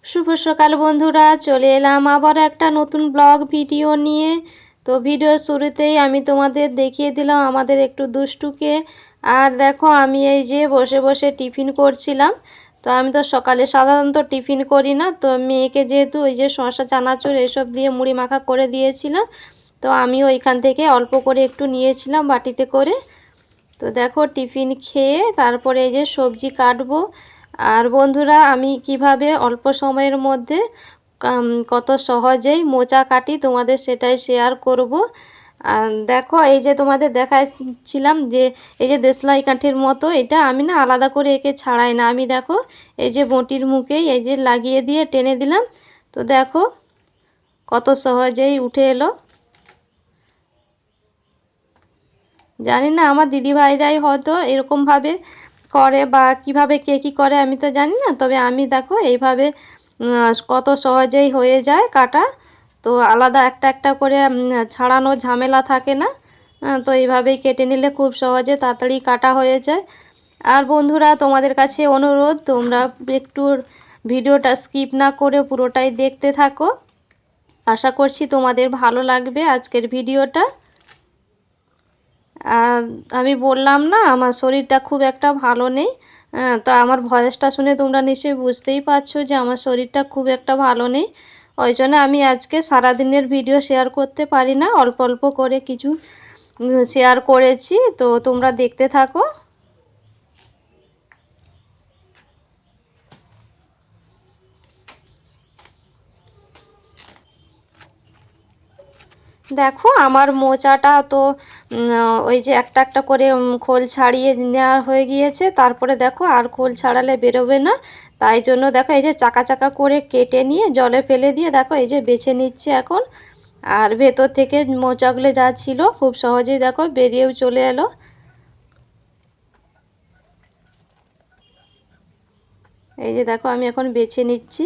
শুভ সকাল বন্ধুরা, চলে এলাম আবার একটা নতুন ব্লগ ভিডিও নিয়ে। তো ভিডিওর শুরুতেই আমি তোমাদের দেখিয়ে দিলাম আমাদের একটু দুষ্টুকে। আর দেখো আমি এই যে বসে বসে টিফিন করছিলাম। তো আমি তো সকালে সাধারণত টিফিন করি না, তো মেয়েকে যেহেতু ওই যে শসা চানাচুর এসব দিয়ে মুড়ি মাখা করে দিয়েছিলাম, তো আমিও এখান থেকে অল্প করে একটু নিয়েছিলাম বাটিতে করে। তো দেখো টিফিন খেয়ে তারপরে এই যে সবজি কাটবো। আর বন্ধুরা, আমি কিভাবে অল্প সময়ের মধ্যে কত সহজেই মোচা কাটি তোমাদের সেটাই শেয়ার করব। আর দেখো এই যে তোমাদের দেখাচ্ছিলাম যে এই যে দেশলাই কাঠির মতো, এটা আমি না আলাদা করে একে ছাড়াই না, আমি দেখো এই যে বটির মুখেই এই যে লাগিয়ে দিয়ে টেনে দিলাম। তো দেখো কত সহজেই উঠে এলো। জানি না আমার দিদিভাইরাই হয়তো এরকমভাবে করে বা কিভাবে কে কী করে আমি তো জানি না, তবে আমি দেখো এইভাবে কত সহজেই হয়ে যায় কাটা। তো আলাদা একটা একটা করে ছাড়ানো ঝামেলা থাকে না। তো এইভাবেই কেটে নিলে খুব সহজে তাড়াতাড়ি কাটা হয়ে যায়। আর বন্ধুরা, তোমাদের কাছে অনুরোধ, তোমরা একটু ভিডিওটা স্কিপ না করে পুরোটাই দেখতে থাকো। আশা করছি তোমাদের ভালো লাগবে আজকের ভিডিওটা। আর আমি বললাম না আমার শরীরটা খুব একটা ভালো নেই। তো আমার ভয়েসটা শুনে তোমরা নিশ্চয়ই বুঝতেই পারছো যে আমার শরীরটা খুব একটা ভালো নেই। ওই জন্য আমি আজকে সারাদিনের ভিডিও শেয়ার করতে পারি না, অল্প অল্প করে কিছু শেয়ার করেছি, তো তোমরা দেখতে থাকো। দেখো আমার মোচাটা তো ওই যে একটা একটা করে খোল ছাড়িয়ে নেওয়া হয়ে গিয়েছে। তারপরে দেখো আর খোল ছাড়ালে বেরোবে না, তাই জন্য দেখো এই যে চাকা চাকা করে কেটে নিয়ে জলে ফেলে দিয়ে দেখো এই যে বেছে নিচ্ছে এখন। আর ভেতর থেকে মোচাগুলো যা ছিল খুব সহজেই দেখো বেরিয়েও চলে এলো। এই যে দেখো আমি এখন বেছে নিচ্ছি।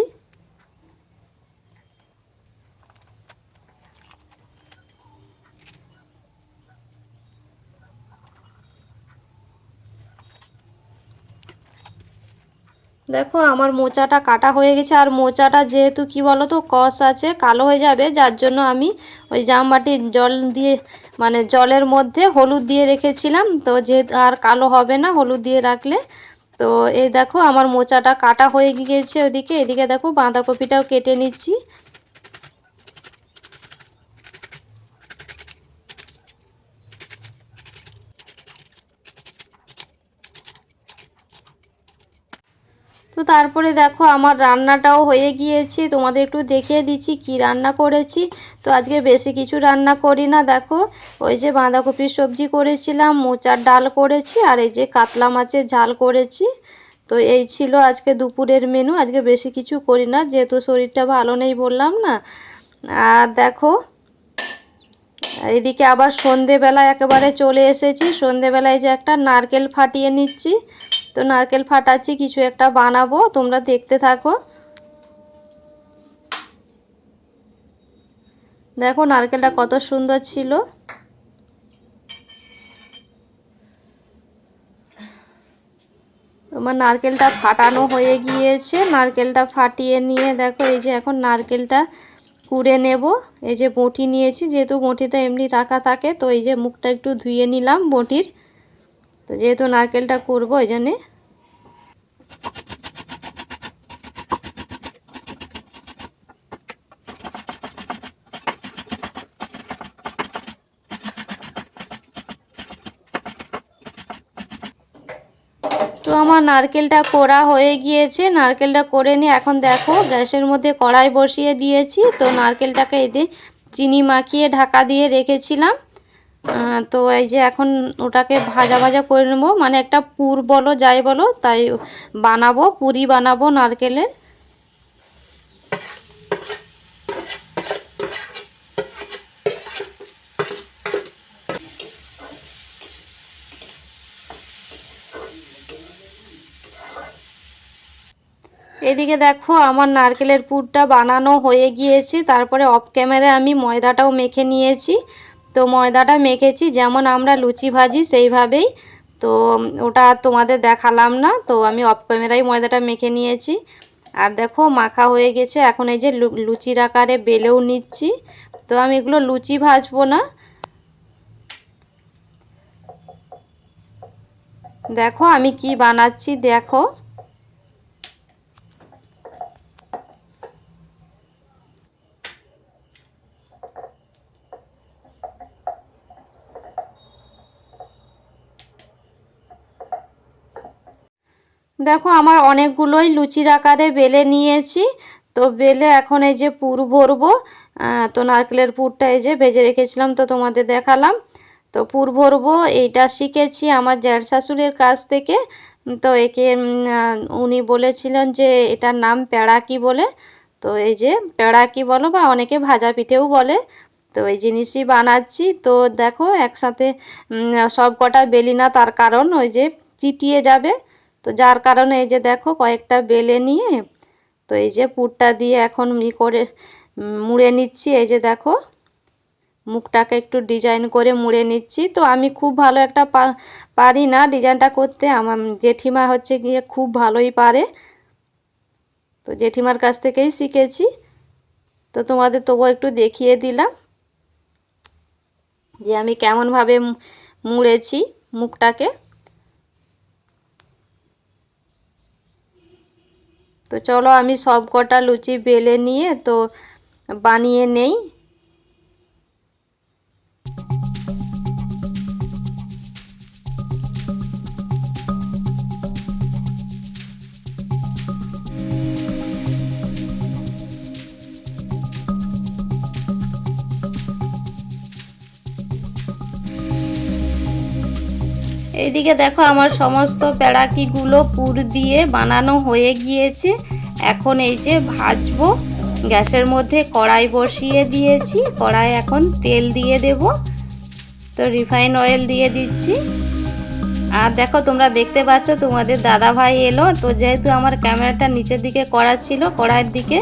দেখো আমার মোচাটা কাটা হয়ে গেছে। আর মোচাটা যেহেতু কি বলো তো কষ আছে, কালো হয়ে যাবে, যার জন্য আমি ওই জামবাটির জল দিয়ে মানে জলের মধ্যে হলুদ দিয়ে রেখেছিলাম। তো যেহেতু আর কালো হবে না হলুদ দিয়ে রাখলে। তো এই দেখো আমার মোচাটা কাটা হয়ে গিয়েছে ওদিকে, এদিকে দেখো বাঁধাকপিটাও কেটে নিচ্ছি। তো তারপরে দেখো আমার রান্নাটাও হয়ে গিয়েছে, তোমাদের একটু দেখিয়ে দিচ্ছি কি রান্না করেছি। তো আজকে বেশি কিছু রান্না করি না, দেখো ওই যে বাঁধাকপির সবজি করেছিলাম, মোচার ডাল করেছি, আর এই যে কাতলা মাছের ঝাল করেছি। তো এই ছিল আজকে দুপুরের মেনু। আজকে বেশি কিছু করি না যেহেতু শরীরটা ভালো নেই বললাম না। আর দেখো এদিকে আবার সন্ধেবেলায় একেবারে চলে এসেছি। সন্ধেবেলায় যে একটা নারকেল ফাটিয়ে নিচ্ছি। তো নারকেল ফাটাচ্ছি, কিছু একটা বানাবো, তোমরা দেখতে থাকো। দেখো নারকেলটা কত সুন্দর ছিল। তোমার নারকেলটা ফাটানো হয়ে গিয়েছে। নারকেলটা ফাটিয়ে নিয়ে দেখো এই যে এখন নারকেলটা কুড়ে নেব। এই যে বঁটি নিয়েছি, যেহেতু বঁটিটা এমনি রাখা থাকে, তো এই যে মুখটা একটু ধুয়ে নিলাম বঁটির। তো যেহেতু নারকেলটা কুড়বো এই জন্যে। তো আমার নারকেলটা কোড়া হয়ে গিয়েছে। নারকেলটা করে নিয়ে এখন দেখো গ্যাসের মধ্যে কড়াই বসিয়ে দিয়েছি। তো নারকেলটাকে এই যে চিনি মাখিয়ে ঢাকা দিয়ে রেখেছিলাম। তো এই যে এখন ওটাকে ভাজা ভাজা করে নেবো, মানে একটা পুর বলো যাই বলো তাই বানাবো, পুরি বানাবো নারকেলের। এদিকে দেখো আমার নারকেলের পুরটা বানানো হয়ে গিয়েছে। তারপরে অফ ক্যামেরায় আমি ময়দাটাও মেখে নিয়েছি। তো ময়দাটা মেখেছি যেমন আমরা লুচি ভাজি সেইভাবেই। তো ওটা তোমাদের দেখালাম না, তো আমি অফ ক্যামেরায় ময়দাটা মেখে নিয়েছি। আর দেখো মাখা হয়ে গেছে। এখন এই যে লুচির আকারে বেলেও নিচ্ছি। তো আমি এগুলো লুচি ভাজবো না, দেখো আমি কি বানাচ্ছি দেখো। দেখো আমার অনেকগুলোই লুচির আকারে বেলে নিয়েছি। তো বেলে এখন এই যে পুর ভরবো। তো নারকেলের পুরটা এই যে ভেজে রেখেছিলাম, তো তোমাদের দেখালাম। তো পুর ভরবো, এইটা শিখেছি আমার জ্যাঠ শাশুড়ির কাছ থেকে। তো একে উনি বলেছিলেন যে এটার নাম পেড়াকি বলে। তো এই যে পেড়াকি বলো বা অনেকে ভাজা পিঠেও বলে। তো এই জিনিসই বানাচ্ছি। তো দেখো একসাথে সব কটা বেলি না, তার কারণ ওই যে চিটিয়ে যাবে। তো যার কারণে এই যে দেখো কয়েকটা বেলে নিয়ে তো এই যে পুরটা দিয়ে এখন করে মুড়ে নিচ্ছি। এই যে দেখো মুখটাকে একটু ডিজাইন করে মুড়ে নিচ্ছি। তো আমি খুব ভালো একটা পারি না ডিজাইনটা করতে, আমার জেঠিমা হচ্ছে গিয়ে খুব ভালোই পারে। তো জেঠিমার কাছ থেকেই শিখেছি। তো তোমাদের তবুও একটু দেখিয়ে দিলাম যে আমি কেমনভাবে মুড়েছি মুখটাকে। তো চলো আমি সব কটা লুচি বেলে নিয়ে তো বানিয়ে নেই। এইদিকে দেখো আমার সমস্ত পেড়াকিগুলো পুর দিয়ে বানানো হয়ে গিয়েছে। এখন এই যে ভাজবো। গ্যাসের মধ্যে কড়াই বসিয়ে দিয়েছি, কড়াই এখন তেল দিয়ে দেব। তো রিফাইন অয়েল দিয়ে দিচ্ছি। আর দেখো তোমরা দেখতে পাচ্ছ তোমাদের দাদা ভাই এলো। তো যেহেতু আমার ক্যামেরাটা নিচের দিকে করা ছিল কড়াইয়ের দিকে,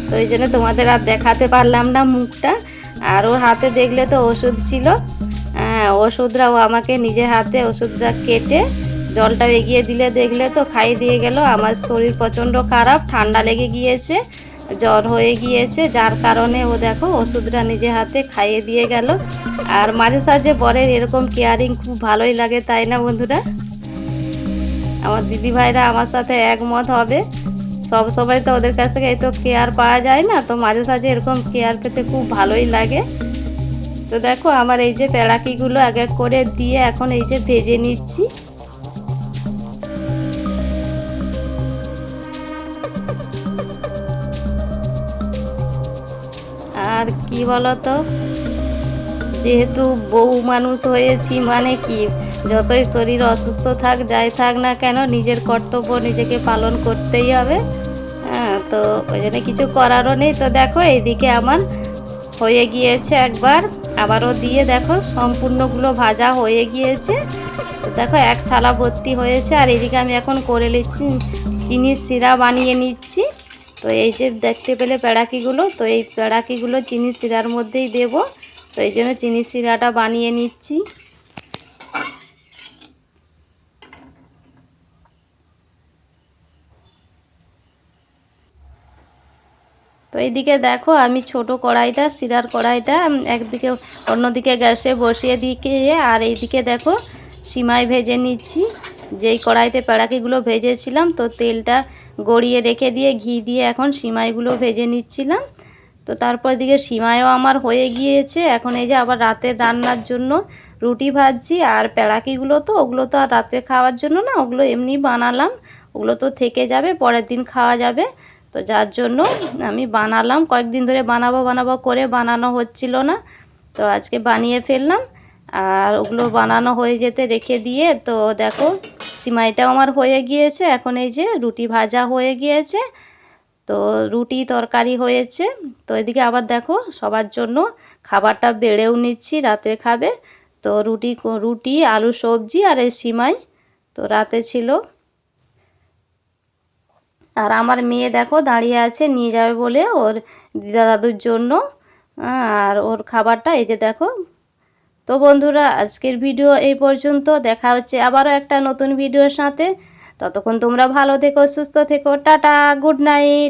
তো ওই জন্য তোমাদের আর দেখাতে পারলাম না মুখটা। আর ওর হাতে দেখলে তো ওষুধ ছিল, ওষুধরাও আমাকে নিজের হাতে ওষুধটা কেটে জলটা এগিয়ে দিলে দেখলে তো খাইয়ে দিয়ে গেল। আমার শরীর প্রচণ্ড খারাপ, ঠান্ডা লেগে গিয়েছে, জ্বর হয়ে গিয়েছে, যার কারণে ও দেখো ওষুধটা নিজে হাতে খাইয়ে দিয়ে গেল। আর মাঝে সাঝে বরের এরকম কেয়ারিং খুব ভালোই লাগে, তাই না বন্ধুরা? আমার দিদি ভাইরা আমার সাথে একমত হবে। সব সময় তো ওদের কাছ থেকে এই তো কেয়ার পাওয়া যায় না, তো মাঝে সাঝে এরকম কেয়ার পেতে খুব ভালোই লাগে। তো দেখো আমার এই যে পেড়াকিগুলো এক এক করে দিয়ে এখন এই যে ভেজে নিচ্ছি। আর কি বলতো, যেহেতু বউ মানুষ হয়েছি মানে কি, যতই শরীর অসুস্থ থাক যাই থাক না কেন নিজের কর্তব্য নিজেকে পালন করতেই হবে। হ্যাঁ, তো ওই জন্য কিছু করারও নেই। তো দেখো এইদিকে আমার হয়ে গিয়েছে একবার, আবারও দিয়ে দেখো সম্পূর্ণগুলো ভাজা হয়ে গিয়েছে। তো দেখো এক থালা ভর্তি হয়েছে। আর এদিকে আমি এখন করে নিচ্ছি চিনির শিরা বানিয়ে নিচ্ছি। তো এই যে দেখতে পেলে পেড়াকিগুলো, তো এই পেড়াকিগুলো চিনির শিরার মধ্যেই দেব। তো এই জন্য চিনির শিরাটা বানিয়ে নিচ্ছি। তো এইদিকে দেখো আমি ছোট কড়াইটা, শিরার কড়াইটা একদিকে অন্যদিকে গ্যাসে বসিয়ে দিয়ে, আর এইদিকে দেখো সিমাই ভেজে নিচ্ছি। যেই কড়াইতে পেড়াকিগুলো ভেজেছিলাম তো তেলটা গড়িয়ে রেখে দিয়ে ঘি দিয়ে এখন সিমাইগুলো ভেজে নিচ্ছিলাম। তো তারপর দিকে সিমাইও আমার হয়ে গিয়েছে। এখন এই যে আবার রাতের রান্নার জন্য রুটি ভাজছি। আর পেড়াকিগুলো তো ওগুলো তো আর রাতে খাওয়ার জন্য না, ওগুলো এমনি বানালাম, ওগুলো তো থেকে যাবে, পরের দিন খাওয়া যাবে। তো যার জন্য আমি বানালাম, কয়েকদিন ধরে বানাবো বানাবো করে বানানো হচ্ছিল না, তো আজকে বানিয়ে ফেললাম। আর ওগুলো বানানো হয়ে যেতে রেখে দিয়ে তো দেখো সিমাইটাও আমার হয়ে গিয়েছে। এখন এই যে রুটি ভাজা হয়ে গিয়েছে, তো রুটি তরকারি হয়েছে। তো এদিকে আবার দেখো সবার জন্য খাবারটা বেড়েও নিচ্ছি, রাতে খাবে। তো রুটি আলু সবজি আর এই সিমাই তো রাতে ছিল। আর আমার মেয়ে দেখো দাঁড়িয়ে আছে নিয়ে যাবে বলে ওর দিদা দাদুর জন্য। আর ওর খাবারটা এই যে দেখো। তো বন্ধুরা আজকের ভিডিও এই পর্যন্ত, দেখা হচ্ছে আবারও একটা নতুন ভিডিওর সাথে। ততক্ষণ তোমরা ভালো থেকো, সুস্থ থেকো, টাটা, গুড নাইট।